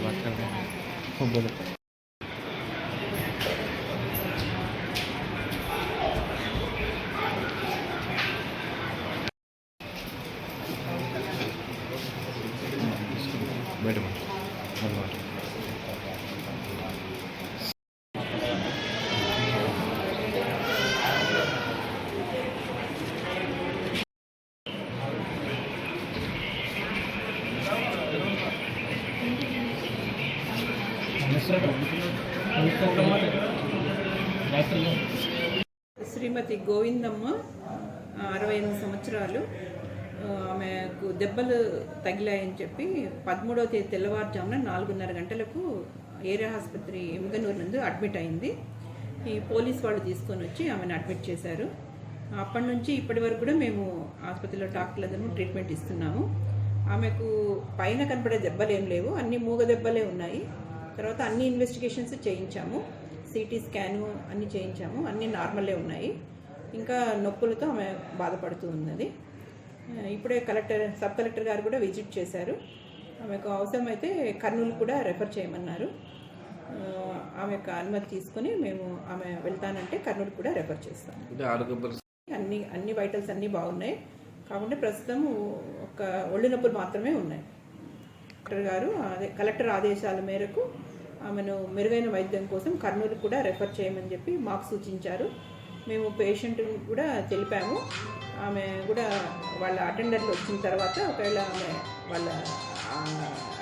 बात कर रहे हैं बोलो। बैठो శ్రీమతి గోవిందమ్మ 68 సంవత్సరాలు. ఆమెకు దెబ్బలు తగిలాయని చెప్పి 13వ తేదీ తెల్లవారుజామున 4:30 గంటలకు ఏరియా ఆసుపత్రి ఎమ్గనూరు నందు అడ్మిట్ అయింది. ఈ పోలీస్ వాళ్ళు తీసుకొని వచ్చి ఆమెను అడ్మిట్ చేశారు. అప్పటి నుంచి ఇప్పటి వరకు కూడా మేము ఆసుపత్రిలో డాక్టర్లందరూ ట్రీట్మెంట్ ఇస్తున్నాము. ఆమెకు పైన కనపడే దెబ్బలు ఏం లేవు, అన్ని మూగ దెబ్బలే ఉన్నాయి. తర్వాత అన్ని ఇన్వెస్టిగేషన్స్ చేయించాము, సిటీ స్కాను అన్నీ చేయించాము, అన్నీ నార్మల్లే ఉన్నాయి. ఇంకా నొప్పులతో ఆమె బాధపడుతూ ఉన్నది. ఇప్పుడే సబ్ కలెక్టర్ గారు కూడా విజిట్ చేశారు. ఆమెకు అవసరమైతే కర్నూలు కూడా రెఫర్ చేయమన్నారు. ఆమె యొక్క అనుమతి తీసుకొని మేము ఆమె వెళ్తానంటే కర్నూలు కూడా రెఫర్ చేస్తాం. అన్ని వైటల్స్ అన్నీ బాగున్నాయి, కాకుండా ప్రస్తుతం ఒక ఒళ్ళు నొప్పులు మాత్రమే ఉన్నాయి. కలెక్టర్ ఆదేశాల మేరకు ఆమెను మెరుగైన వైద్యం కోసం కర్నూలు కూడా రెఫర్ చేయమని చెప్పి మాకు సూచించారు. మేము పేషెంట్ కూడా తెలిపాము. ఆమె కూడా వాళ్ళ అటెండర్లు వచ్చిన తర్వాత ఒకవేళ ఆమె వాళ్ళ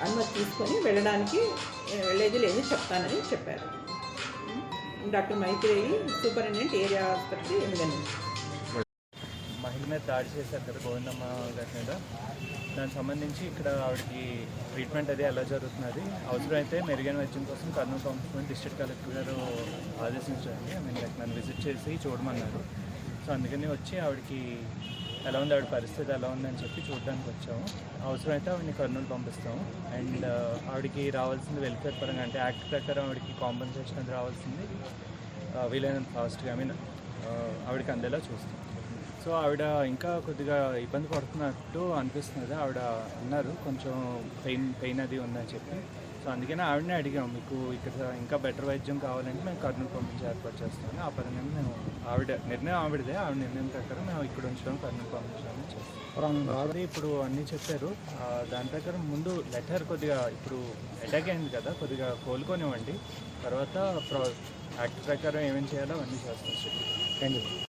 అనుమతి తీసుకొని వెళ్ళేది లేదు చెప్తానని చెప్పారు. డాక్టర్ మైత్రేయి, సూపరింటెండెంట్ ఏరియా ఆసుపత్రి ఎమ్గనూరు. మహిళ మీద దాడి చేశారు కదా గోవిందమ్మ గారి మీద, దానికి సంబంధించి ఇక్కడ ఆవిడకి ట్రీట్మెంట్ అది ఎలా జరుగుతున్నది, అవసరమైతే మెరుగైన వైద్యం కోసం కర్నూలు పంపించమని డిస్ట్రిక్ట్ కలెక్టర్ గారు ఆదేశించండి. నన్ను విజిట్ చేసి చూడమన్నారు. సో అందుకని వచ్చి ఆవిడకి ఎలా ఉంది, ఆవిడ పరిస్థితి ఎలా ఉందని చెప్పి చూడడానికి వచ్చాము. అవసరమైతే ఆవిడని కర్నూలు పంపిస్తాము. అండ్ ఆవిడకి రావాల్సింది వెల్ఫేర్ పరంగా, అంటే యాక్ట్ ప్రకారం ఆవిడకి కాంపెన్సేషన్ అది రావాల్సింది వీలైనంత ఫాస్ట్గా ఆవిడకి అందేలా చూస్తాం. సో ఆవిడ ఇంకా కొద్దిగా ఇబ్బంది పడుతున్నట్టు అనిపిస్తున్నది. ఆవిడ అన్నారు కొంచెం పెయిన్ అది ఉందని చెప్పి. సో అందుకనే ఆవిడనే అడిగాం, మీకు ఇక్కడ ఇంకా బెటర్ వైద్యం కావాలంటే మేము కర్నూలు పంపించి ఏర్పాటు చేస్తాము. ఆ పరంగా మేము ఆవిడ నిర్ణయం ప్రకారం మేము ఇక్కడ ఉంచడం కర్నూలు పంపించాలని చేస్తాం. ఇప్పుడు అన్నీ చెప్పారు. దాని ప్రకారం ముందు లెటర్ కొద్దిగా ఇప్పుడు అటాక్ అయింది కదా, కొద్దిగా కోలుకొనివ్వండి, తర్వాత యాక్ట్ ప్రకారం ఏమేమి చేయాలో అవన్నీ చేస్తాం. Thank you.